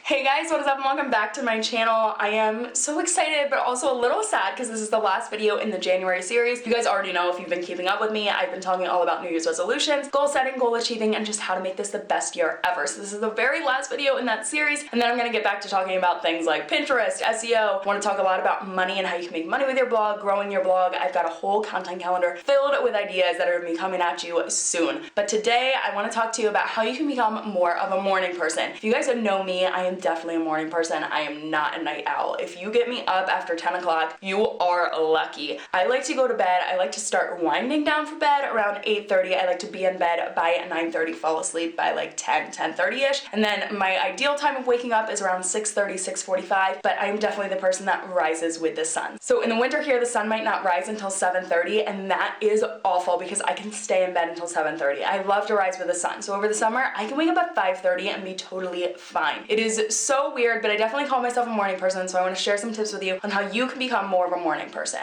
Hey guys, what is up and welcome back to my channel. I am so excited but also a little sad because this is the last video in the January series. You guys already know if you've been keeping up with me, I've been talking all about New Year's resolutions, goal setting, goal achieving, and just how to make this the best year ever. So this is the very last video in that series, and then I'm gonna get back to talking about things like Pinterest, SEO. I want to talk a lot about money and how you can make money with your blog, growing your blog. I've got a whole content calendar filled with ideas that are gonna be coming at you soon. But today I want to talk to you about how you can become more of a morning person. If you guys don't know me, I am definitely a morning person. I am not a night owl. If you get me up after 10 o'clock, you are lucky. I like to go to bed. I like to start winding down for bed around 8:30. I like to be in bed by 9:30, fall asleep by like 10:30ish. And then my ideal time of waking up is around 6:30, 6:45, but I am definitely the person that rises with the sun. So in the winter here, the sun might not rise until 7:30, and that is awful because I can stay in bed until 7:30. I love to rise with the sun. So over the summer, I can wake up at 5:30 and be totally fine. It is so weird, but I definitely call myself a morning person, so I want to share some tips with you on how you can become more of a morning person.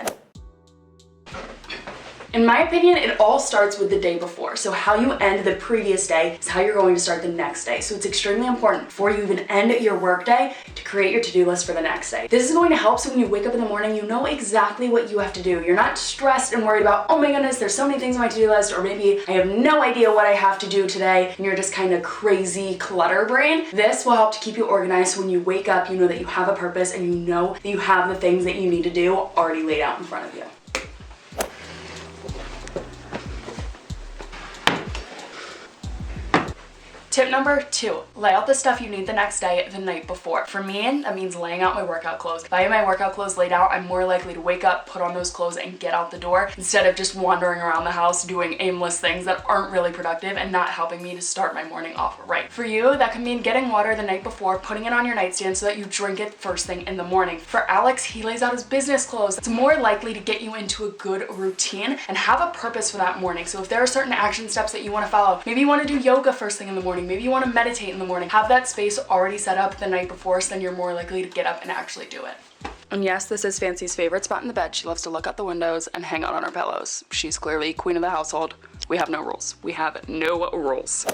In my opinion, it all starts with the day before. So how you end the previous day is how you're going to start the next day. So it's extremely important before you even end your work day to create your to-do list for the next day. This is going to help so when you wake up in the morning, you know exactly what you have to do. You're not stressed and worried about, oh my goodness, there's so many things on my to-do list, or maybe I have no idea what I have to do today, and you're just kind of crazy clutter brain. This will help to keep you organized so when you wake up, you know that you have a purpose and you know that you have the things that you need to do already laid out in front of you. Tip number 2, lay out the stuff you need the next day the night before. For me, that means laying out my workout clothes. If I have my workout clothes laid out, I'm more likely to wake up, put on those clothes, and get out the door instead of just wandering around the house doing aimless things that aren't really productive and not helping me to start my morning off right. For you, that can mean getting water the night before, putting it on your nightstand so that you drink it first thing in the morning. For Alex, he lays out his business clothes. It's more likely to get you into a good routine and have a purpose for that morning. So if there are certain action steps that you want to follow, maybe you want to do yoga first thing in the morning, maybe you want to meditate in the morning, have that space already set up the night before so then you're more likely to get up and actually do it. And yes, this is Fancy's favorite spot in the bed. She loves to look out the windows and hang out on her pillows. She's clearly queen of the household. We have no rules. We have no rules.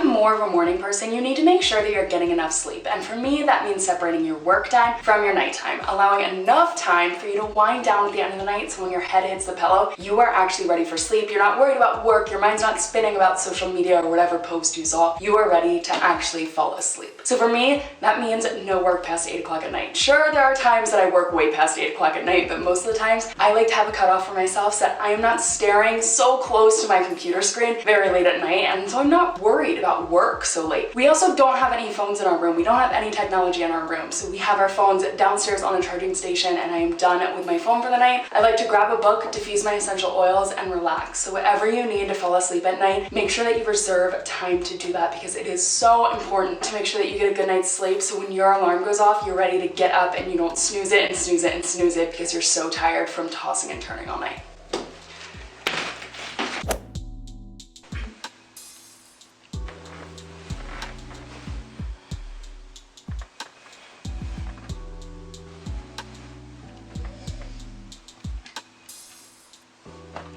More of a morning person, you need to make sure that you're getting enough sleep. And for me, that means separating your work time from your nighttime, allowing enough time for you to wind down at the end of the night so when your head hits the pillow, you are actually ready for sleep. You're not worried about work, your mind's not spinning about social media or whatever post you saw. You are ready to actually fall asleep. So for me, that means no work past 8 o'clock at night. Sure, there are times that I work way past 8 o'clock at night, but most of the times I like to have a cutoff for myself so that I am not staring so close to my computer screen very late at night, and so I'm not worried about work so late. We also don't have any phones in our room. We don't have any technology in our room. So we have our phones downstairs on a charging station, and I am done with my phone for the night. I like to grab a book, diffuse my essential oils, and relax. So whatever you need to fall asleep at night, make sure that you reserve time to do that because it is so important to make sure that you get a good night's sleep so when your alarm goes off, you're ready to get up and you don't snooze it and snooze it and snooze it because you're so tired from tossing and turning all night.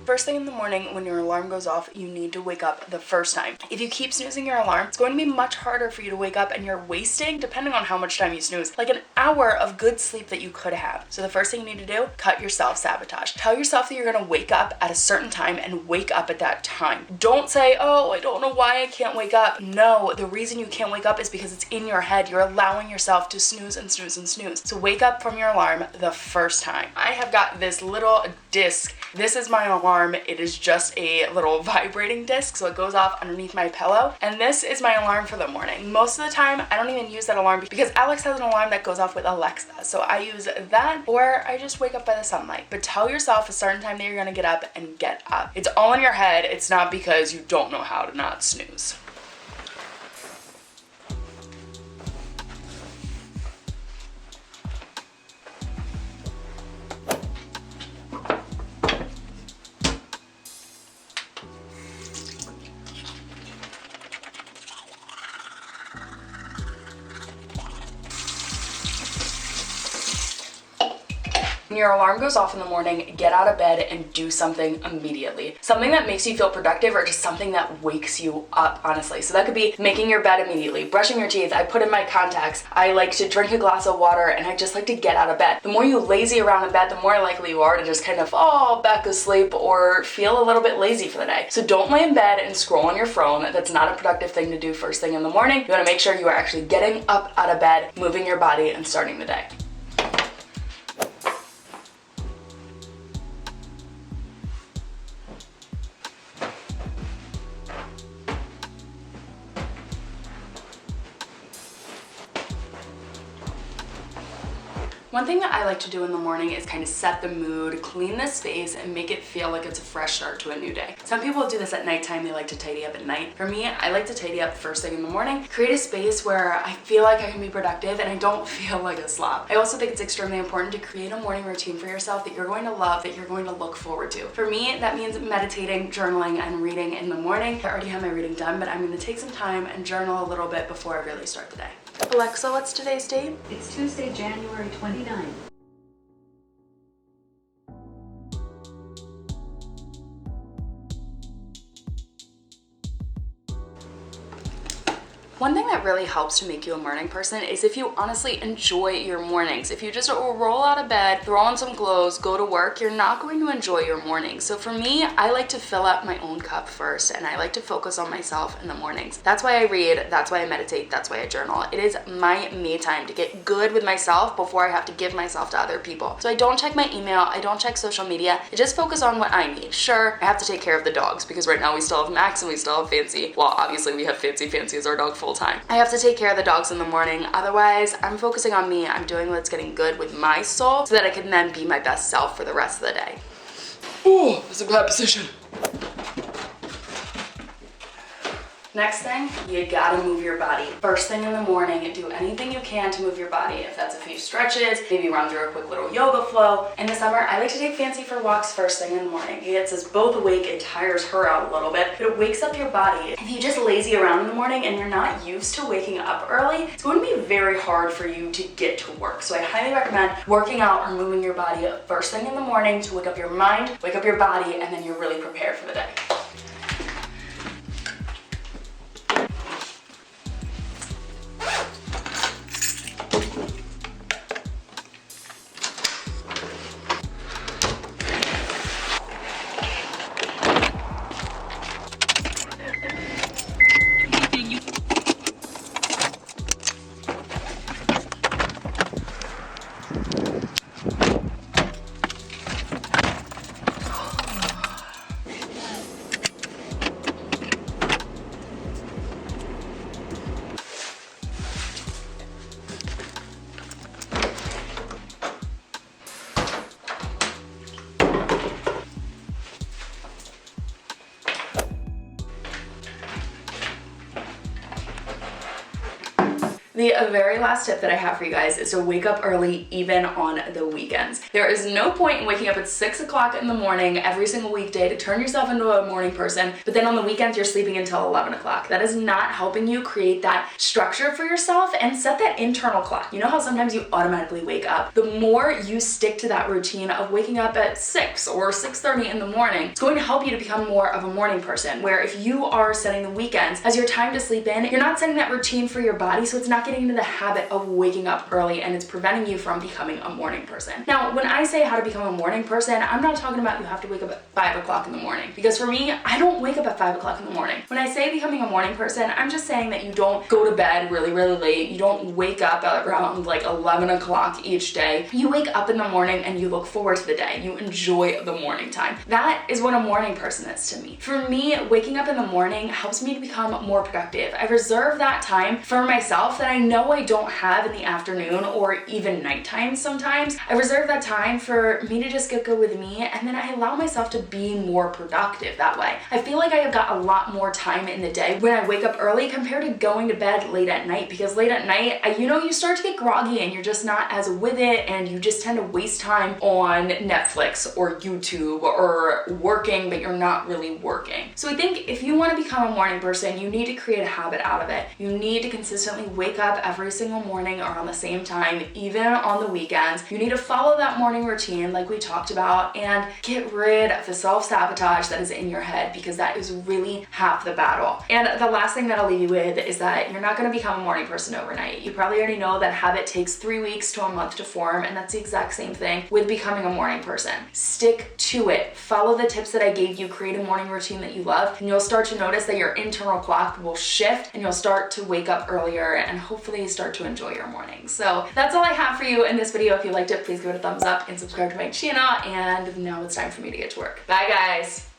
First thing in the morning, when your alarm goes off, you need to wake up the first time. If you keep snoozing your alarm, it's going to be much harder for you to wake up, and you're wasting, depending on how much time you snooze, like an hour of good sleep that you could have. So the first thing you need to do, cut your self-sabotage. Tell yourself that you're gonna wake up at a certain time and wake up at that time. Don't say, oh, I don't know why I can't wake up. No, the reason you can't wake up is because it's in your head. You're allowing yourself to snooze and snooze and snooze. So wake up from your alarm the first time. I have got this little disc. This is my alarm. It is just a little vibrating disc, so it goes off underneath my pillow, and this is my alarm for the morning. Most of the time, I don't even use that alarm because Alex has an alarm that goes off with Alexa, so I use that, or I just wake up by the sunlight. But tell yourself a certain time that you're gonna get up and get up. It's all in your head. It's not because you don't know how to not snooze. When your alarm goes off in the morning, get out of bed and do something immediately. Something that makes you feel productive or just something that wakes you up, honestly. So that could be making your bed immediately, brushing your teeth. I put in my contacts. I like to drink a glass of water, and I just like to get out of bed. The more you lazy around in bed, the more likely you are to just kind of fall back asleep or feel a little bit lazy for the day. So don't lay in bed and scroll on your phone. That's not a productive thing to do first thing in the morning. You want to make sure you are actually getting up out of bed, moving your body, and starting the day. One thing that I like to do in the morning is kind of set the mood, clean the space, and make it feel like it's a fresh start to a new day. Some people do this at nighttime. They like to tidy up at night. For me, I like to tidy up first thing in the morning, create a space where I feel like I can be productive and I don't feel like a slob. I also think it's extremely important to create a morning routine for yourself that you're going to love, that you're going to look forward to. For me, that means meditating, journaling, and reading in the morning. I already have my reading done, but I'm going to take some time and journal a little bit before I really start the day. Alexa, what's today's date? It's Tuesday, January 29th. One thing that really helps to make you a morning person is if you honestly enjoy your mornings. If you just roll out of bed, throw on some clothes, go to work, you're not going to enjoy your mornings. So for me, I like to fill up my own cup first, and I like to focus on myself in the mornings. That's why I read, that's why I meditate, that's why I journal. It is my me time to get good with myself before I have to give myself to other people. So I don't check my email, I don't check social media, I just focus on what I need. Sure, I have to take care of the dogs because right now we still have Max and we still have Fancy. Well, obviously we have Fancy as our dog full time. I have to take care of the dogs in the morning. Otherwise, I'm focusing on me. I'm doing what's getting good with my soul so that I can then be my best self for the rest of the day. Ooh, that's a bad position. Next thing, you gotta move your body. First thing in the morning, do anything you can to move your body. If that's a few stretches, maybe run through a quick little yoga flow. In the summer, I like to take Fancy for walks first thing in the morning. It gets us both awake, it tires her out a little bit, but it wakes up your body. If you just lazy around in the morning and you're not used to waking up early, it's going to be very hard for you to get to work. So I highly recommend working out or moving your body first thing in the morning to wake up your mind, wake up your body, and then you're really prepared for the day. The very last tip that I have for you guys is to wake up early even on the weekends. There is no point in waking up at 6 o'clock in the morning every single weekday to turn yourself into a morning person, but then on the weekends you're sleeping until 11 o'clock. That is not helping you create that structure for yourself and set that internal clock. You know how sometimes you automatically wake up? The more you stick to that routine of waking up at 6 or 6:30 in the morning, it's going to help you to become more of a morning person, where if you are setting the weekends as your time to sleep in, you're not setting that routine for your body, so it's not getting into the habit of waking up early, and it's preventing you from becoming a morning person. Now, when I say how to become a morning person, I'm not talking about you have to wake up at 5 o'clock in the morning, because for me, I don't wake up at 5 o'clock in the morning. When I say becoming a morning person, I'm just saying that you don't go to bed really late, you don't wake up at around like 11 o'clock each day. You wake up in the morning and you look forward to the day. You enjoy the morning time. That is what a morning person is to me. For me, waking up in the morning helps me to become more productive. I reserve that time for myself that I know I don't have in the afternoon or even nighttime sometimes. I reserve that time for me to just get good with me, and then I allow myself to be more productive that way. I feel like I have got a lot more time in the day when I wake up early compared to going to bed late at night, because late at night, you start to get groggy and you're just not as with it, and you just tend to waste time on Netflix or YouTube or working, but you're not really working. So I think if you want to become a morning person, you need to create a habit out of it. You need to consistently wake up every single morning around the same time, even on the weekends. You need to follow that morning routine like we talked about and get rid of the self-sabotage that is in your head, because that is really half the battle. And the last thing that I'll leave you with is that you're not going to become a morning person overnight. You probably already know that habit takes 3 weeks to a month to form, and that's the exact same thing with becoming a morning person. Stick to it. Follow the tips that I gave you. Create a morning routine that you love, and you'll start to notice that your internal clock will shift and you'll start to wake up earlier and hopefully start to enjoy your mornings. So that's all I have for you in this video. If you liked it, please give it a thumbs up and subscribe to my channel. And now it's time for me to get to work. Bye guys.